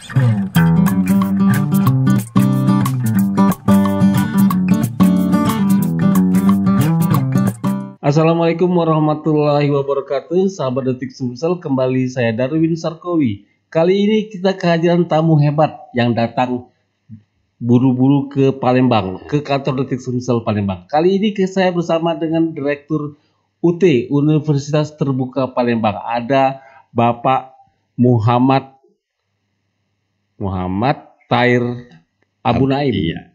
Assalamualaikum warahmatullahi wabarakatuh, sahabat Detik Sumsel, kembali saya Darwin Sarkowi. Kali ini kita kehadiran tamu hebat yang datang buru-buru ke Palembang, ke kantor Detik Sumsel Palembang. Kali ini saya bersama dengan Direktur UT, Universitas Terbuka Palembang. Ada Bapak Muhammad Tair Abu Naim. Iya.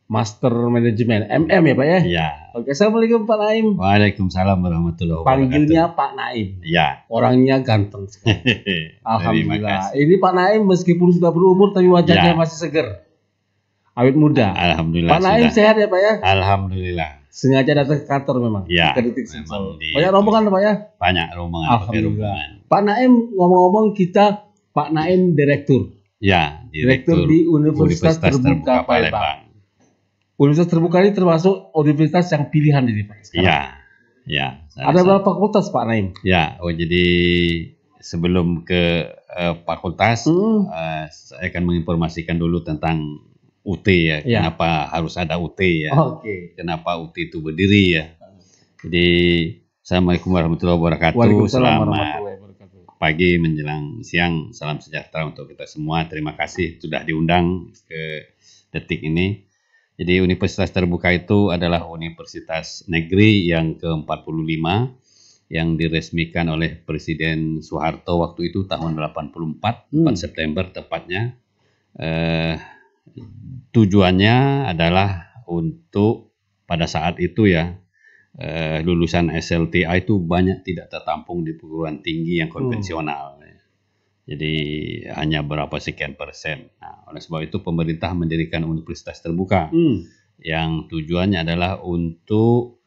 Master Manajemen, MM ya Pak ya? Iya. Oke, Assalamualaikum Pak Naim. Waalaikumsalam warahmatullahi wabarakatuh. Panggilnya Pak Naim. Iya. Orangnya ganteng sekali. Alhamdulillah. Ini Pak Naim meskipun sudah berumur tapi wajahnya masih seger. Awet muda. Alhamdulillah. Pak Naim sehat ya Pak ya? Alhamdulillah. Sengaja datang ke kantor memang. Iya. Banyak rombongan Pak ya? Banyak rombongan. Alhamdulillah. Pak Naim, ngomong-ngomong, kita Pak Naim Direktur. Ya, Direktur di Universitas Terbuka Palembang. Universitas Terbuka ini termasuk universitas yang pilihan ini Pak. Iya. Ya. Ada berapa fakultas Pak Naim? Ya, jadi sebelum ke fakultas, saya akan menginformasikan dulu tentang UT ya. Kenapa harus ada UT ya? Kenapa UT itu berdiri ya? Jadi, Assalamualaikum warahmatullahi wabarakatuh. Selamat pagi menjelang siang, salam sejahtera untuk kita semua. Terima kasih sudah diundang ke Detik ini. Jadi Universitas Terbuka itu adalah universitas negeri yang ke-45 yang diresmikan oleh Presiden Soeharto waktu itu tahun 84, 4 September tepatnya. Tujuannya adalah untuk pada saat itu ya, lulusan SLTA itu banyak tidak tertampung di perguruan tinggi yang konvensional. Jadi hanya berapa sekian persen. Nah, oleh sebab itu pemerintah mendirikan Universitas Terbuka yang tujuannya adalah untuk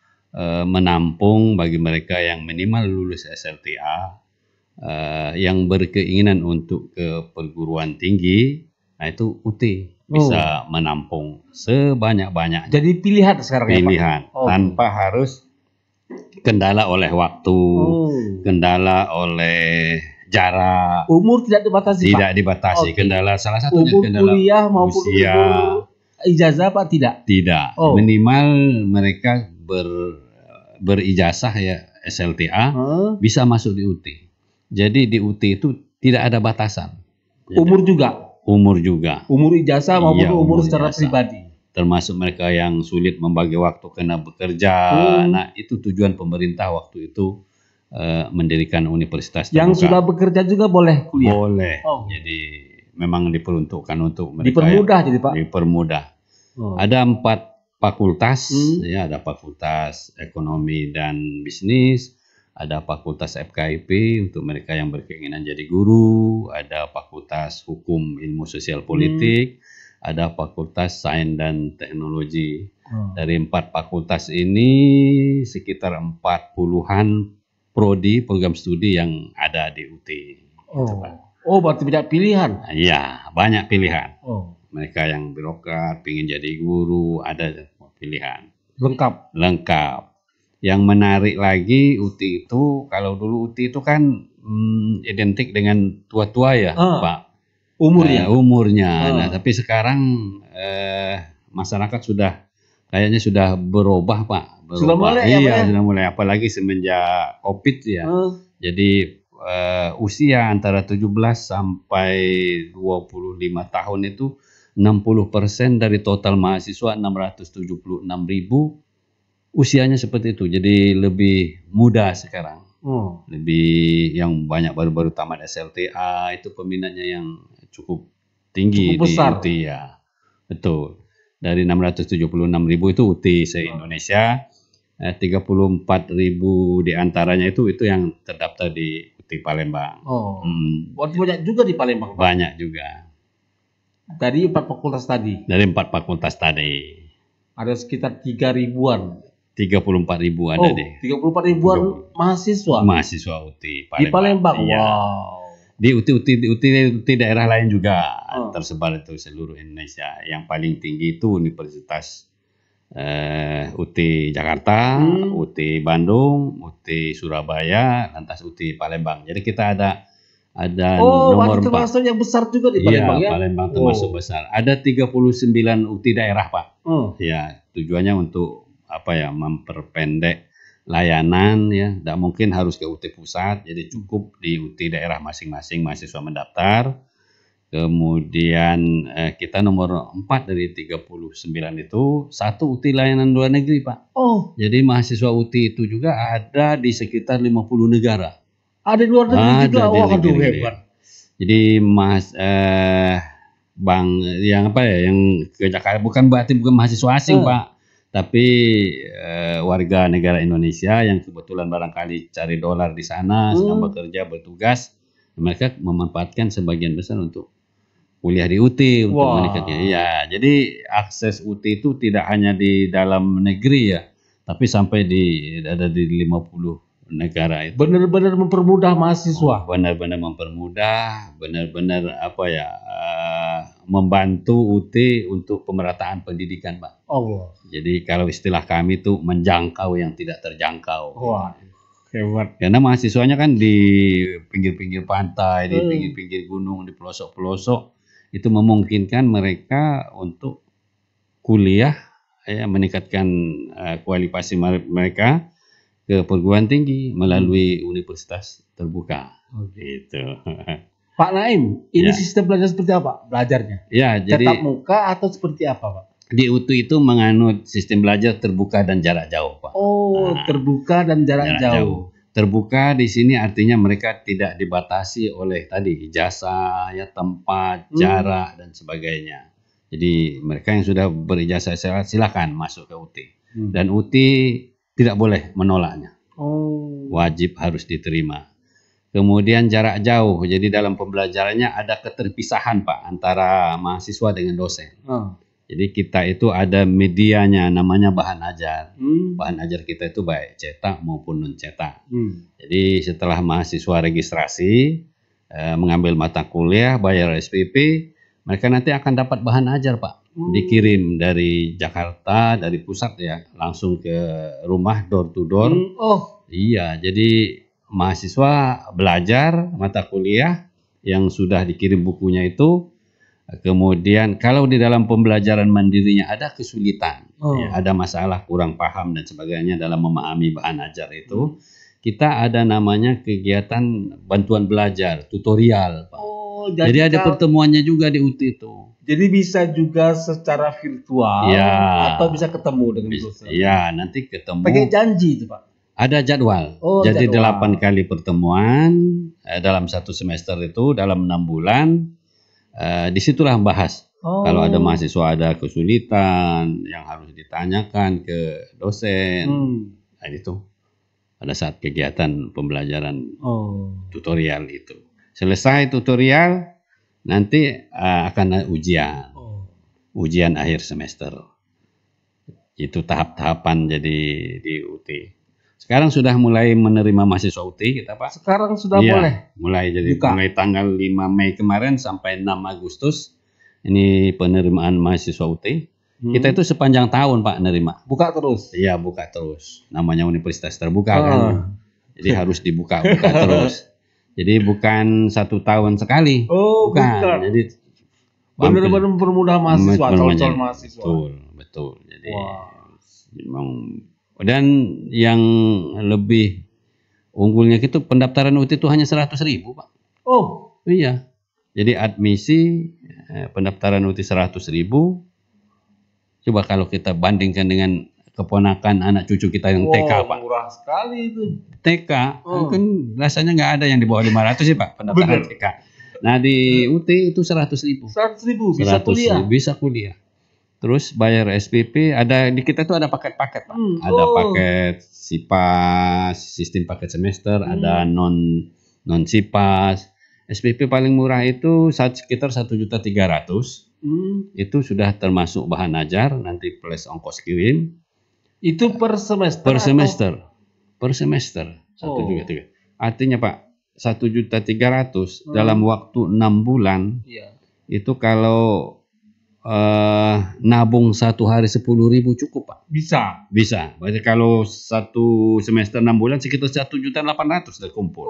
menampung bagi mereka yang minimal lulus SLTA yang berkeinginan untuk ke perguruan tinggi. Nah itu UT bisa menampung sebanyak-banyaknya. Jadi pilihan sekarang pilihan, ya Pak? Tanpa harus kendala oleh waktu, kendala oleh jarak, umur tidak dibatasi. Tidak dibatasi. Kendala salah satunya umur kendala kuliah maupun usia. Umur ijazah Pak tidak. Tidak. Minimal mereka berijazah ya SLTA bisa masuk di UT. Jadi di UT itu tidak ada batasan. Umur juga. Umur juga. Umur ijazah maupun umur secara pribadi. Termasuk mereka yang sulit membagi waktu karena bekerja. Nah itu tujuan pemerintah waktu itu. Mendirikan Universitas Terbuka. Yang sudah bekerja juga boleh kuliah? Boleh. Jadi memang diperuntukkan untuk mereka. Dipermudah jadi Pak? Dipermudah. Ada 4 fakultas, ya, ada Fakultas Ekonomi dan Bisnis, ada Fakultas FKIP untuk mereka yang berkeinginan jadi guru, ada Fakultas Hukum Ilmu Sosial Politik, ada Fakultas Sains dan Teknologi. Dari 4 fakultas ini sekitar 40-an prodi program studi yang ada di UT. Berarti banyak pilihan. Iya, banyak pilihan. Mereka yang birokrat, ingin jadi guru, ada pilihan. Lengkap. Yang menarik lagi UT itu, kalau dulu UT itu kan identik dengan tua-tua ya, Pak. Umurnya. Nah, tapi sekarang masyarakat kayaknya sudah berubah Pak. Sudah mulai sudah mulai. Apalagi semenjak COVID ya. Jadi usia antara 17 sampai 25 tahun itu 60% dari total mahasiswa 676.000 usianya seperti itu. Jadi lebih muda sekarang. Lebih yang banyak baru-baru tamat SLTA itu peminatnya yang cukup tinggi, cukup besar. di UT ya. Betul. Dari 676.000 itu UT se-Indonesia, 34.000 diantaranya itu yang terdaftar di UT Palembang. Banyak juga di Palembang Pak? Banyak juga. Dari 4 fakultas tadi? Dari 4 fakultas tadi. Ada sekitar 3.000-an? 34.000 ada deh. 34.000-an mahasiswa? Mahasiswa UT Palembang. Di Palembang? Iya. Wow. Di UT daerah lain juga tersebar itu seluruh Indonesia. Yang paling tinggi itu Universitas UT Jakarta, UT Bandung, UT Surabaya, lantas UT Palembang. Jadi kita ada Ada nomor 4. Termasuk yang besar juga di Palembang ya? Palembang termasuk besar. Ada 39 UT daerah, Pak. Ya, tujuannya untuk memperpendek layanan ya. Tidak mungkin harus ke UT pusat, jadi cukup di UT daerah masing-masing mahasiswa mendaftar. Kemudian kita nomor 4 dari 39 itu 1 UT layanan luar negeri, Pak. Jadi mahasiswa UT itu juga ada di sekitar 50 negara. Ada di luar negeri juga. Waduh, hebat. Jadi yang ke Jakarta bukan mahasiswa asing, Pak. Tapi warga negara Indonesia yang kebetulan barangkali cari dolar di sana, sedang bekerja, bertugas, mereka memanfaatkan sebagian besar untuk kuliah di UT untuk meningkatkan. Ya, jadi akses UT itu tidak hanya di dalam negeri ya, tapi sampai ada di 50 negara itu. Benar-benar mempermudah mahasiswa. Benar-benar mempermudah, benar-benar membantu UT untuk pemerataan pendidikan, Pak. Jadi kalau istilah kami itu menjangkau yang tidak terjangkau. Hebat. Karena mahasiswanya kan di pinggir-pinggir pantai, di pinggir-pinggir gunung, di pelosok-pelosok. Itu memungkinkan mereka untuk kuliah, meningkatkan kualifikasi mereka ke perguruan tinggi melalui universitas terbuka. Gitu. Pak Naim, ini sistem belajar seperti apa? Belajarnya? Ya, jadi tetap muka atau seperti apa, Pak? Di UT itu menganut sistem belajar terbuka dan jarak jauh, Pak. Terbuka dan jarak jauh. Terbuka di sini artinya mereka tidak dibatasi oleh ijazah, tempat, jarak dan sebagainya. Jadi mereka yang sudah berijazah silakan masuk ke UT. Dan UT tidak boleh menolaknya. Wajib harus diterima. Kemudian jarak jauh. Jadi dalam pembelajarannya ada keterpisahan, Pak, antara mahasiswa dengan dosen. Jadi kita itu ada medianya, namanya bahan ajar. Bahan ajar kita itu baik cetak maupun non cetak. Jadi setelah mahasiswa registrasi, mengambil mata kuliah, bayar SPP, mereka nanti akan dapat bahan ajar, Pak. Dikirim dari Jakarta, dari pusat ya, langsung ke rumah, door to door. Iya, jadi mahasiswa belajar mata kuliah yang sudah dikirim bukunya itu. Kemudian kalau di dalam pembelajaran mandirinya ada kesulitan, ada masalah, kurang paham dan sebagainya dalam memahami bahan ajar itu, kita ada namanya kegiatan bantuan belajar, tutorial, Pak. Jadi ada pertemuannya juga di UT itu. Jadi bisa juga secara virtual atau bisa ketemu dengan dosen. Iya, nanti ketemu. Pakai janji itu, Pak. Ada jadwal. Jadi 8 kali pertemuan dalam 1 semester itu, dalam 6 bulan. Disitulah bahas. Kalau ada mahasiswa ada kesulitan yang harus ditanyakan ke dosen. Itu pada saat kegiatan pembelajaran tutorial itu. Selesai tutorial, nanti akan ada ujian. Ujian akhir semester. Itu tahap-tahapan jadi di UT. Sekarang sudah mulai menerima mahasiswa UT kita, Pak. Sekarang sudah boleh? Mulai tanggal 5 Mei kemarin sampai 6 Agustus. Ini penerimaan mahasiswa UT. Kita itu sepanjang tahun, Pak, nerima. Buka terus? Iya, buka terus. Namanya universitas terbuka kan. Jadi harus dibuka terus. Jadi bukan 1 tahun sekali. Bukan. Jadi benar-benar mempermudah mahasiswa, calon mahasiswa. Betul. Jadi memang. Dan yang lebih unggulnya itu pendaftaran UT itu hanya 100.000, Pak. Iya. Jadi admisi pendaftaran UT 100.000. Coba kalau kita bandingkan dengan keponakan anak cucu kita yang TK, Pak. Murah sekali itu. TK kan rasanya nggak ada yang di bawah 500 sih, Pak, pendaftaran TK. Nah di UT itu 100.000. 100.000 bisa kuliah. Bisa kuliah. Terus bayar SPP, ada di kita tuh ada paket-paket, Pak. Ada paket SIPAS, sistem paket semester, ada non SIPAS. SPP paling murah itu sekitar 1.300.000. Itu sudah termasuk bahan ajar, nanti plus ongkos kirim. Itu per semester? Per semester. 1.300.000. Artinya, Pak, 1.300.000 dalam waktu 6 bulan. Itu kalau nabung 1 hari 10.000 cukup, Pak. Bisa. Berarti kalau 1 semester 6 bulan sekitar 1.800.000 sudah kumpul.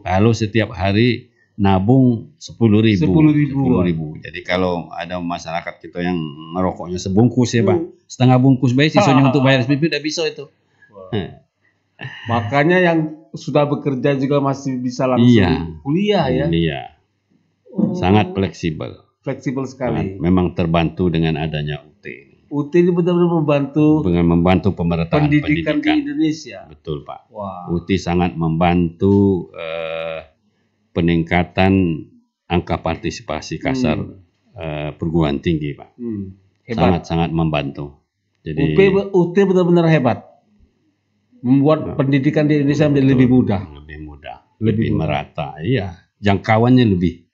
Kalau setiap hari nabung 10.000. 10.000. Jadi kalau ada masyarakat kita yang ngerokoknya sebungkus ya Pak, setengah bungkus baik sisanya untuk bayar SPP udah bisa itu. Makanya yang sudah bekerja juga masih bisa langsung kuliah ya. Iya. Sangat fleksibel. Fleksibel sekali. Memang terbantu dengan adanya UT. UT ini benar-benar membantu pemerataan pendidikan di Indonesia. Betul Pak. UT sangat membantu peningkatan angka partisipasi kasar perguruan tinggi Pak. Sangat-sangat membantu. Jadi UT benar-benar hebat. Membuat pendidikan di Indonesia menjadi lebih mudah. Lebih merata. Iya, jangkauannya lebih.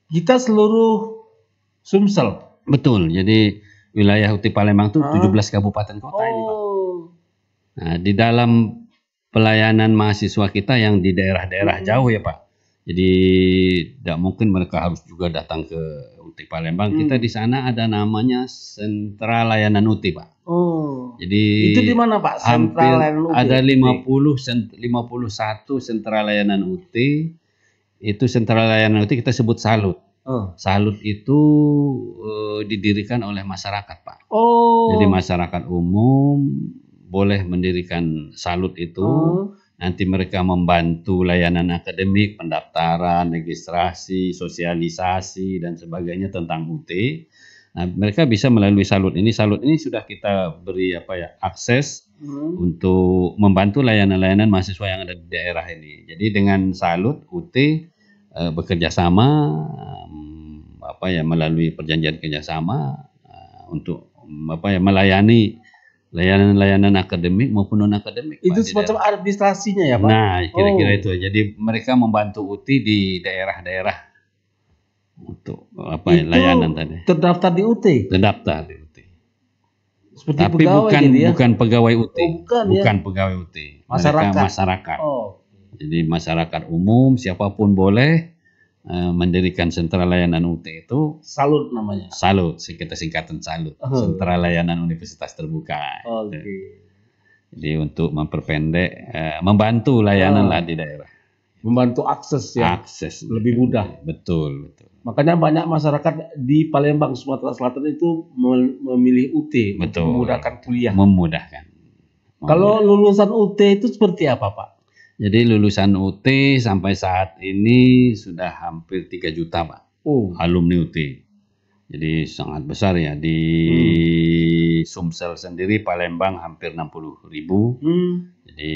Kita seluruh Sumsel. Betul. Jadi wilayah UT Palembang itu 17 kabupaten kota ini Pak. Nah, di dalam pelayanan mahasiswa kita yang di daerah-daerah jauh ya Pak. Jadi tidak mungkin mereka harus juga datang ke UT Palembang. Kita di sana ada namanya sentra layanan UT Pak. Jadi itu di mana Pak? Sentra layanan UT. Ada 51 sentra layanan UT. Itu sentra layanan UT kita sebut Salut. Salut itu didirikan oleh masyarakat Pak. Jadi masyarakat umum boleh mendirikan Salut itu. Nanti mereka membantu layanan akademik, pendaftaran, registrasi, sosialisasi dan sebagainya tentang UT. Nah, mereka bisa melalui Salut ini. Salut ini sudah kita beri akses untuk membantu layanan-layanan mahasiswa yang ada di daerah ini. Jadi dengan Salut UT bekerja sama melalui perjanjian kerjasama untuk melayani layanan akademik maupun non akademik. Itu semacam administrasinya ya Pak? Nah, kira-kira itu. Jadi mereka membantu UT di daerah-daerah untuk layanan tadi. Terdaftar di UT? Terdaftar di UT. Seperti tapi bukan pegawai UT. Bukan pegawai UT. Masyarakat. Jadi masyarakat umum siapapun boleh mendirikan sentra layanan UT itu. Salut namanya. Salut, kita singkatan Salut. Sentra layanan Universitas Terbuka. Jadi untuk memperpendek, membantu layanan lah di daerah. Membantu akses ya. Akses lebih mudah. Betul. Makanya banyak masyarakat di Palembang, Sumatera Selatan itu memilih UT. Untuk memudahkan kuliah. Memudahkan. Kalau lulusan UT itu seperti apa Pak? Jadi lulusan UT sampai saat ini sudah hampir 3 juta Pak. Alumni UT. Jadi sangat besar ya. Di Sumsel sendiri Palembang hampir 60.000. Jadi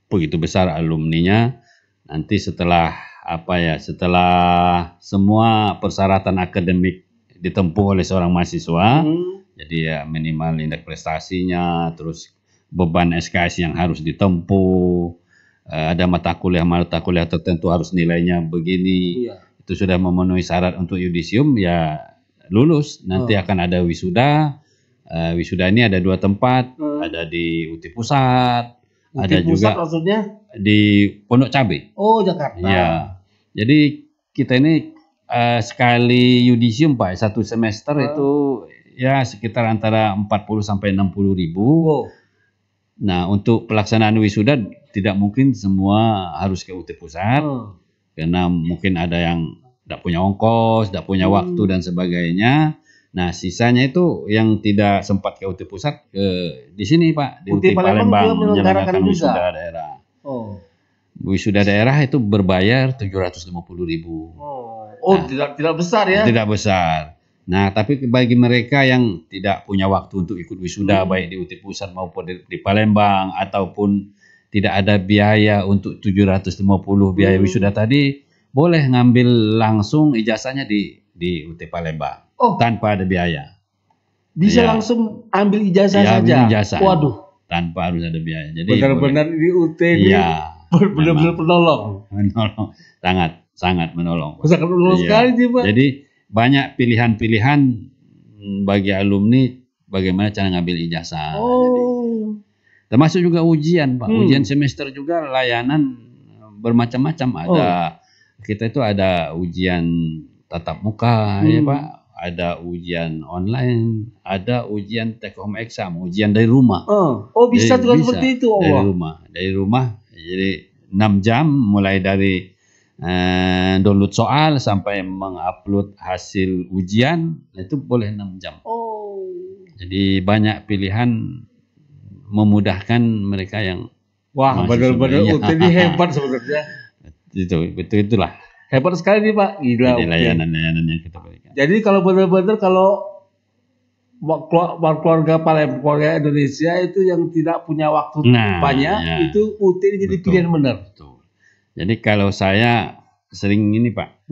begitu besar alumninya. Nanti setelah semua persyaratan akademik ditempuh oleh seorang mahasiswa, jadi ya minimal indeks prestasinya, terus beban SKS yang harus ditempuh, ada mata kuliah tertentu harus nilainya begini, itu sudah memenuhi syarat untuk yudisium ya lulus. Nanti akan ada wisuda. Wisuda ini ada 2 tempat, ada di UT Pusat, ada juga maksudnya di Pondok Cabe. Jakarta. Ya, jadi kita ini sekali yudisium Pak, 1 semester itu ya sekitar antara 40 sampai 60 ribu. Nah, untuk pelaksanaan wisuda tidak mungkin semua harus ke UT Pusat, karena mungkin ada yang tidak punya ongkos, tidak punya waktu dan sebagainya. Nah, sisanya itu yang tidak sempat ke UT Pusat di sini Pak, di UT Palembang menyelenggarakan wisuda daerah. Wisuda daerah itu berbayar 750.000. Tidak besar ya? Tidak besar. Nah, tapi bagi mereka yang tidak punya waktu untuk ikut wisuda baik di UT Pusat maupun di Palembang, ataupun tidak ada biaya untuk 750 biaya wisuda tadi, boleh ngambil langsung ijazahnya di UT Palembang tanpa ada biaya. Bisa langsung ambil ijazah saja. Waduh, tanpa harus ada biaya. Jadi benar-benar di UT ini benar-benar penolong. Sangat menolong. Sangat menolong sekali sih Pak. Jadi banyak pilihan-pilihan bagi alumni bagaimana cara ngambil ijazah. Jadi, termasuk juga ujian Pak. Ujian semester juga layanan bermacam-macam. Kita itu ada ujian tatap muka ya Pak. Ada ujian online, ada ujian take home exam, ujian dari rumah. Bisa juga seperti itu. Dari rumah Jadi 6 jam mulai dari download soal sampai mengupload hasil ujian, itu boleh 6 jam. Jadi banyak pilihan, memudahkan mereka yang wah, benar-benar UT ini hebat sebenarnya. Itulah. Hebat sekali nih Pak. Gila. Jadi layanan-layanan yang kita berikan. Jadi kalau benar-benar kalau keluarga Indonesia itu yang tidak punya waktu banyak, itu UT ini jadi pilihan benar. Betul. Jadi kalau saya sering ini Pak,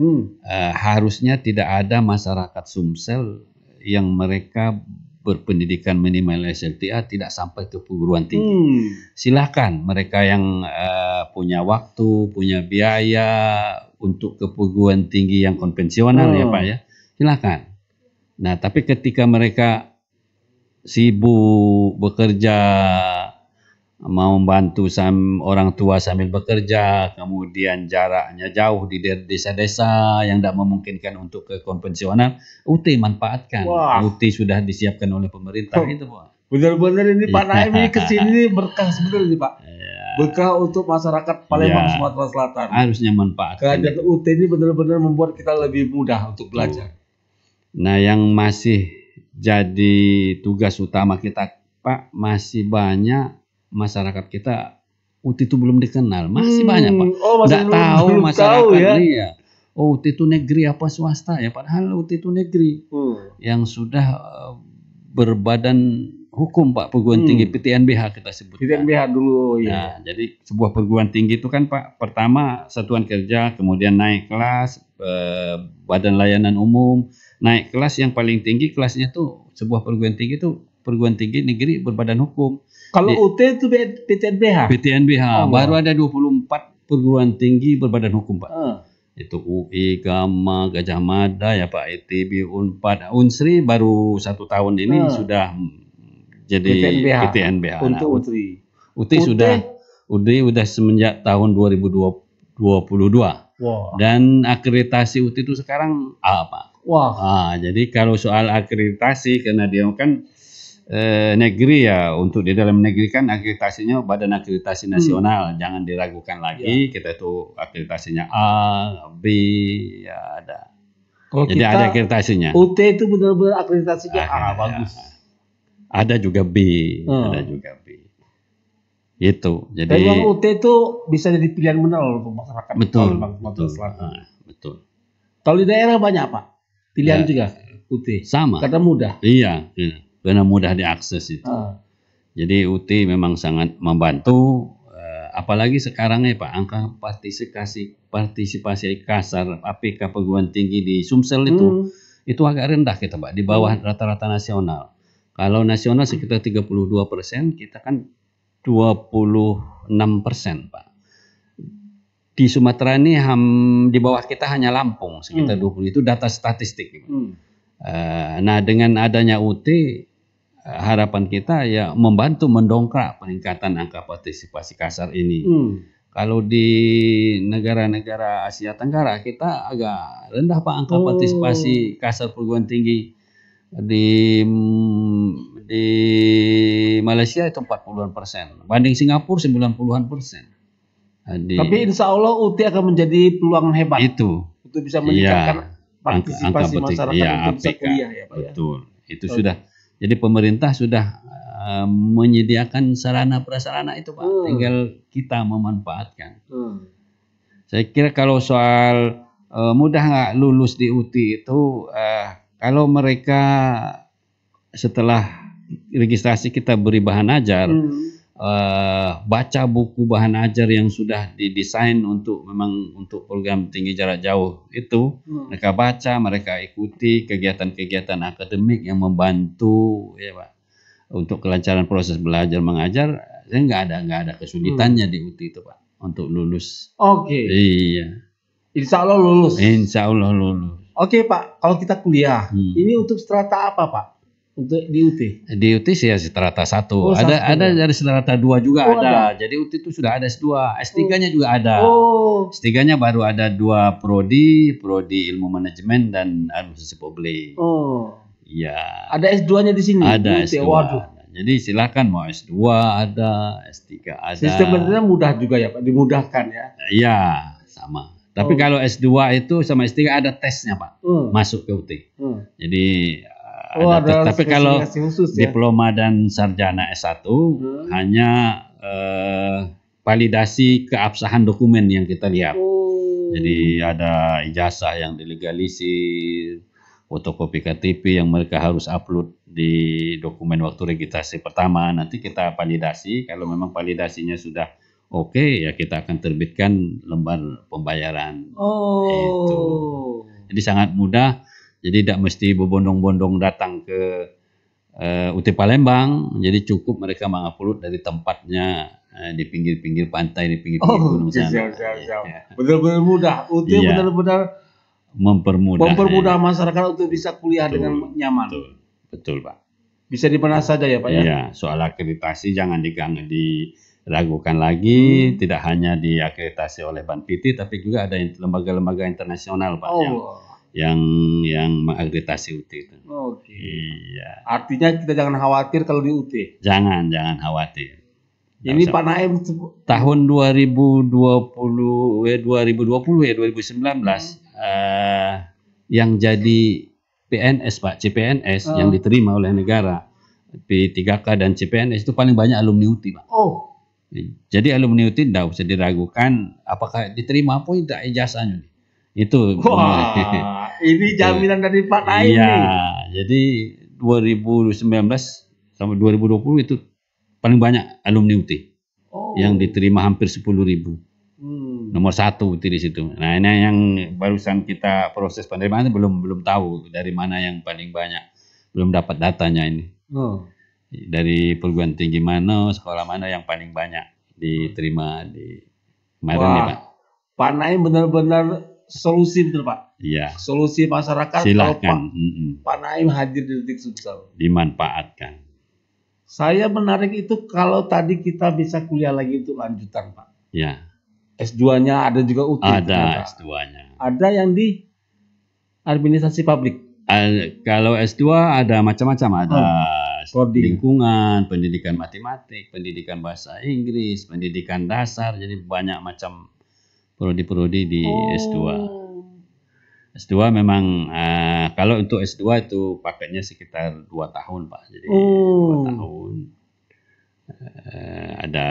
harusnya tidak ada masyarakat Sumsel yang mereka berpendidikan minimal SLTA tidak sampai ke perguruan tinggi. Silakan mereka yang punya waktu, punya biaya untuk ke perguruan tinggi yang konvensional ya Pak ya, silakan. Nah, tapi ketika mereka sibuk bekerja, mau membantu orang tua sambil bekerja, kemudian jaraknya jauh di desa-desa yang tidak memungkinkan untuk ke konvensional, UT manfaatkan. UT sudah disiapkan oleh pemerintah itu Pak. Benar-benar ini Pak Naim ini kesini berkah sebenarnya Pak. Berkah untuk masyarakat Palembang Sumatera Selatan. Harusnya manfaatkan. Kehadiran UT ini benar-benar membuat kita lebih mudah untuk belajar. Nah, yang masih jadi tugas utama kita Pak, masih banyak masyarakat kita UT itu belum dikenal, masih banyak Pak. Nggak tahu masyarakat ya. UT itu negeri apa swasta ya, padahal UT itu negeri yang sudah berbadan hukum Pak, perguruan tinggi PTNBH kita sebut. PTNBH dulu ya. Nah, jadi sebuah perguruan tinggi itu kan Pak, pertama satuan kerja, kemudian naik kelas, badan layanan umum, naik kelas yang paling tinggi kelasnya tuh sebuah perguruan tinggi itu perguruan tinggi negeri berbadan hukum. Kalau UT itu PTNBH? PTNBH, baru ada 24 perguruan tinggi berbadan hukum Pak. Itu UI, Gama, Gajah Mada ya Pak, ITB, UNPAD, Unsri baru 1 tahun ini sudah jadi PTNBH. Untuk UT sudah semenjak tahun 2022. Dan akreditasi UT itu sekarang apa? Jadi kalau soal akreditasi, karena dia kan negeri ya, untuk di dalam negeri kan akreditasinya Badan Akreditasi Nasional, jangan diragukan lagi. Kita itu akreditasinya A, B, ya ada. Jadi ada akreditasinya. UT itu benar-benar akreditasinya A, bagus. Ada juga B, ada juga B. Itu. Jadi dan UT itu bisa jadi pilihan benar untuk masyarakat. Betul. Betul. Kalau di daerah banyak Pak pilihan juga UT. Sama. Karena mudah. Iya. Karena mudah diakses itu. Jadi UT memang sangat membantu, apalagi sekarang ya Pak, angka partisipasi kasar APK perguruan tinggi di Sumsel itu agak rendah kita Pak, di bawah rata-rata nasional. Kalau nasional sekitar 32%, kita kan 26% Pak. Di Sumatera ini di bawah kita hanya Lampung sekitar 20, itu data statistik. Nah, dengan adanya UT, harapan kita ya membantu mendongkrak peningkatan angka partisipasi kasar ini. Kalau di negara-negara Asia Tenggara kita agak rendah Pak angka partisipasi kasar perguruan tinggi. Di Malaysia itu 40%, banding Singapura 90%. Tapi insya Allah UT akan menjadi peluang hebat. Itu bisa meningkatkan partisipasi masyarakat untuk bisa kuliah ya Pak. Betul. Itu sudah. Jadi pemerintah sudah menyediakan sarana prasarana itu Pak, tinggal kita memanfaatkan. Saya kira kalau soal mudah nggak lulus di UT itu, kalau mereka setelah registrasi kita beri bahan ajar, baca buku bahan ajar yang sudah didesain untuk program tinggi jarak jauh itu, mereka baca, mereka ikuti kegiatan-kegiatan akademik yang membantu ya Pak untuk kelancaran proses belajar mengajar, nggak ada kesulitannya di UT itu Pak untuk lulus. Iya. Insya Allah lulus. Insya Allah lulus. Pak, kalau kita kuliah, ini untuk strata apa Pak? Untuk di UT? Di UT sih ya strata 1. Ada dari strata 2 juga ada. Jadi UT itu sudah ada S2, S3-nya juga ada. S3-nya baru ada 2 prodi Ilmu Manajemen dan Administrasi Publik. Iya. Ada S2-nya di sini. Ada S2. Waduh. Jadi silakan mau S2 ada, S3 ada. Sistemnya mudah juga ya Pak, dimudahkan ya. Iya, sama. Tapi kalau S2 itu sama S3 ada tesnya Pak, masuk ke UT. Jadi ada tes. Tapi kalau khusus, ya? Diploma dan sarjana S1 hanya validasi keabsahan dokumen yang kita lihat. Jadi ada ijazah yang dilegalisir, fotokopi KTP yang mereka harus upload di dokumen waktu registrasi pertama. Nanti kita validasi, kalau memang validasinya sudah oke, ya kita akan terbitkan lembar pembayaran. Itu. Jadi sangat mudah. Jadi tidak mesti berbondong-bondong datang ke UT Palembang. Jadi cukup mereka mengupload dari tempatnya di pinggir-pinggir pantai, di pinggir-pinggir gunung sana. Benar-benar mudah. UT benar-benar mempermudah masyarakat untuk bisa kuliah dengan nyaman. Betul Pak. Bisa di mana saja ya Pak ya? Iya, soal akreditasi jangan diragukan lagi. Tidak hanya diakreditasi oleh BANPITI, tapi juga ada lembaga-lembaga internasional Pak yang mengakreditasi UT itu. Oke. Iya. Artinya kita jangan khawatir kalau di UT. Jangan khawatir. Ini Pak Naim tahun 2019 yang jadi PNS Pak, CPNS yang diterima oleh negara, P3K dan CPNS itu paling banyak alumni UT Pak. Jadi alumni UT tidak usah diragukan apakah diterima apa tidak ijazahnya. Itu. Ini jaminan dari Pak Naim. Iya, jadi 2019 sampai 2020 itu paling banyak alumni UT yang diterima hampir 10.000. Nomor 1 UT di situ. Nah ini yang barusan kita proses penerimaan belum tahu dari mana yang paling banyak, belum dapat datanya ini. Dari perguruan tinggi mana, sekolah mana yang paling banyak diterima di kemarin nih Pak. Pak Naim benar-benar solusi betul Pak. Iya. Solusi masyarakat. Silakan. Pak Naim hadir di Detik Sumsel. Dimanfaatkan. Saya menarik itu kalau tadi kita bisa kuliah lagi untuk lanjutan Pak. Ya. S2-nya ada juga UT. Ada S2-nya. Ada yang di administrasi publik. Kalau S2 ada macam-macam, ada lingkungan, pendidikan matematik, pendidikan bahasa Inggris, pendidikan dasar, jadi banyak macam prodi-prodi di S2. S2 memang kalau untuk S2 itu paketnya sekitar 2 tahun Pak. Jadi 2 tahun. Ada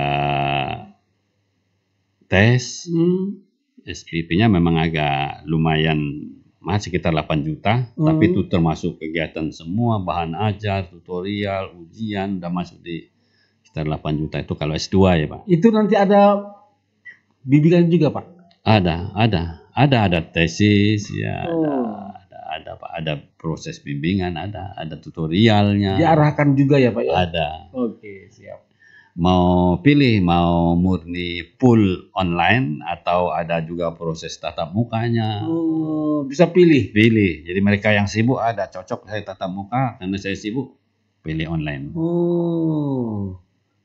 tes. SPP-nya memang agak lumayan mahal, sekitar 8 juta. Tapi itu termasuk kegiatan semua, bahan ajar, tutorial, ujian, udah masuk di sekitar 8 juta itu kalau S2 ya Pak. Itu nanti ada bimbingan juga Pak? Ada tesis ya, ada Pak, ada proses bimbingan, ada tutorialnya. Diarahkan juga ya Pak ya? Ada. Oke, siap. Mau pilih mau murni full online atau ada juga proses tatap mukanya. Bisa pilih. Jadi mereka yang sibuk ada cocok saya tatap muka, karena saya sibuk pilih online.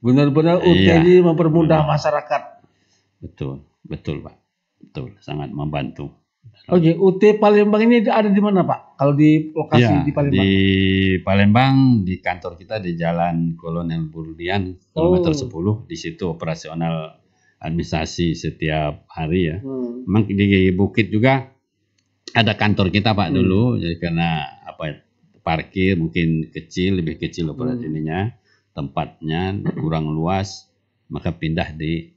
Benar-benar UT ini mempermudah masyarakat. Betul Pak. Betul, sangat membantu. Oke, UT Palembang ini ada di mana Pak? Kalau di lokasi di Palembang? Di Palembang, di kantor kita di Jalan Kolonel Burdian, kilometer 10. Di situ operasional administrasi setiap hari ya. Memang di Bukit juga ada kantor kita Pak dulu. Jadi karena parkir mungkin lebih kecil operasinya, tempatnya kurang luas, maka pindah di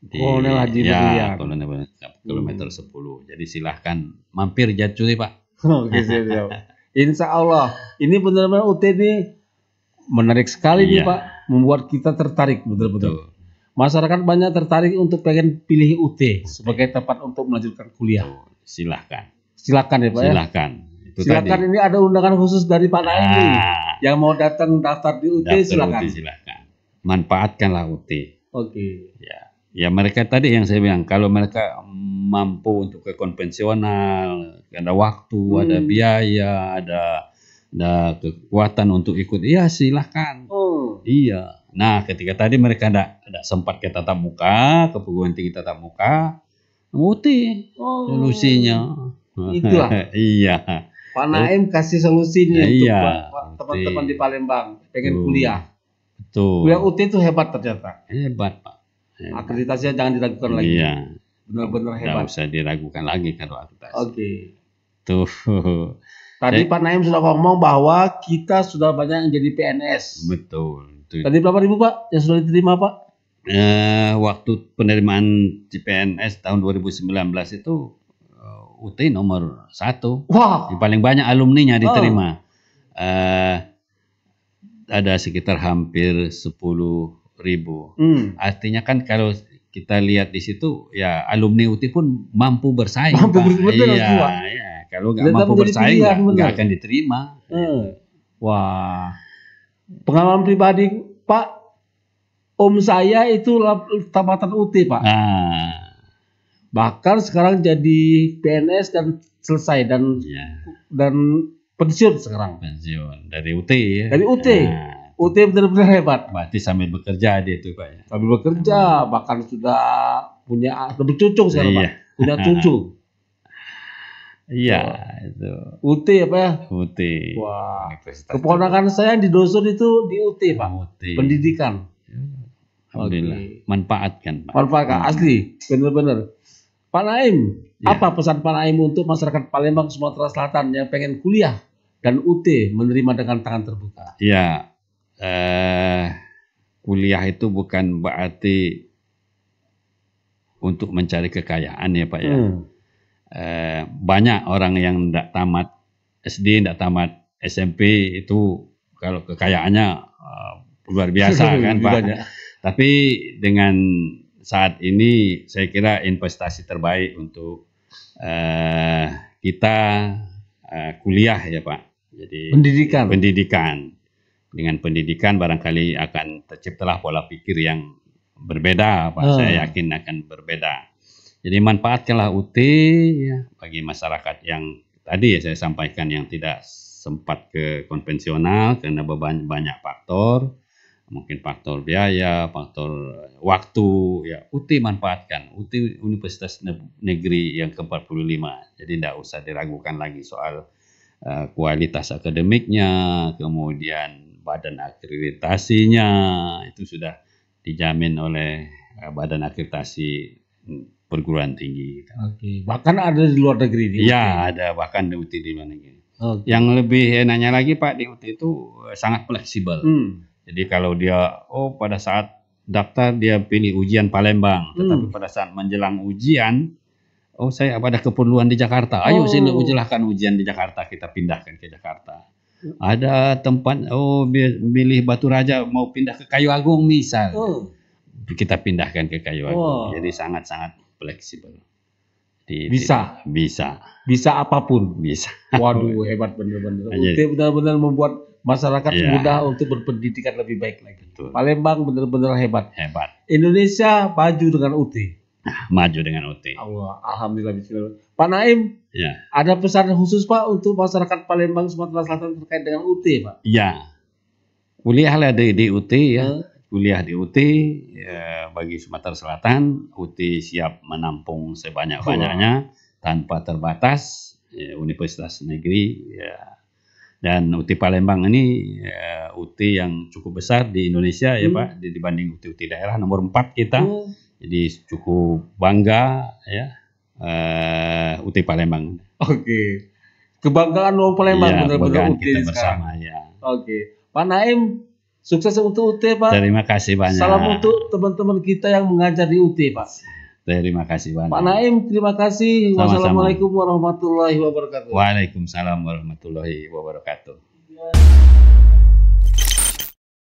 Kolonel Haji Burdian. Kolonel kilometer 10. Jadi silahkan mampir Jatjuri Pak. Oke, siap. Insya Allah. Ini benar-benar UT ini menarik sekali nih Pak. Membuat kita tertarik betul-betul. Masyarakat banyak tertarik untuk pengen pilih UT sebagai tempat untuk melanjutkan kuliah. Silahkan ya Pak ya. Silakan ini ada undangan khusus dari Pak Naim nih. Yang mau datang daftar di UT silakan. Manfaatkanlah UT. Oke. Ya mereka tadi yang saya bilang, kalau mereka mampu untuk ke konvensional, ada waktu, ada biaya, ada kekuatan untuk ikut, ya silahkan. Iya. Nah ketika tadi mereka ada sempat ke tatap muka, ke perguruan tinggi tatap muka, UT solusinya. Itulah. Iya. Pak Naim kasih solusinya untuk teman-teman di Palembang pengen kuliah. Betul. Kuliah UT itu hebat ternyata. Hebat, Pak. Hebat. Akreditasinya jangan diragukan lagi. Iya. Benar-benar hebat. Tidak usah diragukan lagi kalau akreditasi. Oke. Tuh. Tadi Pak Naim sudah ngomong bahwa kita sudah banyak yang jadi PNS. Betul. Tadi berapa ribu Pak yang sudah diterima Pak? Waktu penerimaan CPNS tahun 2019 itu UT nomor 1. Wah. Yang paling banyak alumninya diterima. Ada sekitar hampir 10.000. Artinya kan kalau kita lihat di situ ya alumni UT pun mampu bersaing. Mampu bersaing. Iya. Kalau nggak mampu bersaing nggak akan diterima. Wah. Pengalaman pribadi Pak, om saya itu tamatan UT Pak. Bahkan sekarang jadi PNS dan selesai dan pensiun sekarang. Pensiun dari UT ya. Dari UT. UT benar-benar hebat. Berarti sambil bekerja dia itu Pak ya. Sambil bekerja, bahkan sudah punya bercucu sekarang Pak. Punya cucu. Iya, itu. UT apa ya? UT. Wah. Keponakan saya di Dosun itu di UT Pak. UT. Pendidikan. Alhamdulillah. Manfaatkan Pak. Manfaatkan asli, benar-benar. Pak Naim, apa pesan Pak Naim untuk masyarakat Palembang Sumatera Selatan yang pengen kuliah dan UT menerima dengan tangan terbuka? Ya, kuliah itu bukan berarti untuk mencari kekayaan ya Pak ya. Banyak orang yang tidak tamat SD, tidak tamat SMP itu kalau kekayaannya luar biasa kan Pak. Tapi dengan saat ini saya kira investasi terbaik untuk kita kuliah ya Pak. Jadi pendidikan. Dengan pendidikan barangkali akan terciptalah pola pikir yang berbeda Pak. Saya yakin akan berbeda. Jadi manfaatkanlah UT ya, bagi masyarakat yang tadi ya saya sampaikan yang tidak sempat ke konvensional karena banyak faktor. Mungkin faktor biaya, faktor waktu, ya UT manfaatkan. UT Universitas Negeri yang ke-45. Jadi tidak usah diragukan lagi soal kualitas akademiknya, kemudian badan akreditasinya, itu sudah dijamin oleh badan akreditasi perguruan tinggi. Oke. Bahkan ada di luar negeri. Iya, ada bahkan di UT di luar negeri. Yang lebih enaknya lagi Pak, di UT itu sangat fleksibel. Jadi kalau dia, pada saat daftar dia pilih ujian Palembang, tetapi pada saat menjelang ujian, saya ada keperluan di Jakarta, ayo silahkan ujian di Jakarta, kita pindahkan ke Jakarta. Ada tempat, pilih Batu Raja mau pindah ke Kayu Agung misal, kita pindahkan ke Kayu Agung. Jadi sangat-sangat fleksibel. Bisa apapun. Bisa. Waduh, hebat benar-benar. UT benar-benar membuat masyarakat mudah untuk berpendidikan lebih baik lagi. Betul. Palembang benar-benar hebat. Hebat. Indonesia maju dengan UT. Maju dengan UT. Alhamdulillah. Pak Naim, ada pesan khusus Pak untuk masyarakat Palembang Sumatera Selatan terkait dengan UT Pak? Iya. Kuliahlah di UT ya. Kuliah di UT bagi Sumatera Selatan, UT siap menampung sebanyak-banyaknya tanpa terbatas. Universitas Negeri dan UT Palembang ini UT yang cukup besar di Indonesia ya Pak, dibanding UT daerah nomor 4 kita. Jadi cukup bangga ya UT Palembang. Oke. Kebanggaan orang Palembang benar-benar UT kita bersama ya. Oke. Pak Naim, sukses untuk UT Pak. Terima kasih banyak. Salam untuk teman-teman kita yang mengajar di UT Pak. Terima kasih banyak. Pak Naim, terima kasih. Sama-sama. Wassalamualaikum warahmatullahi wabarakatuh. Waalaikumsalam warahmatullahi wabarakatuh.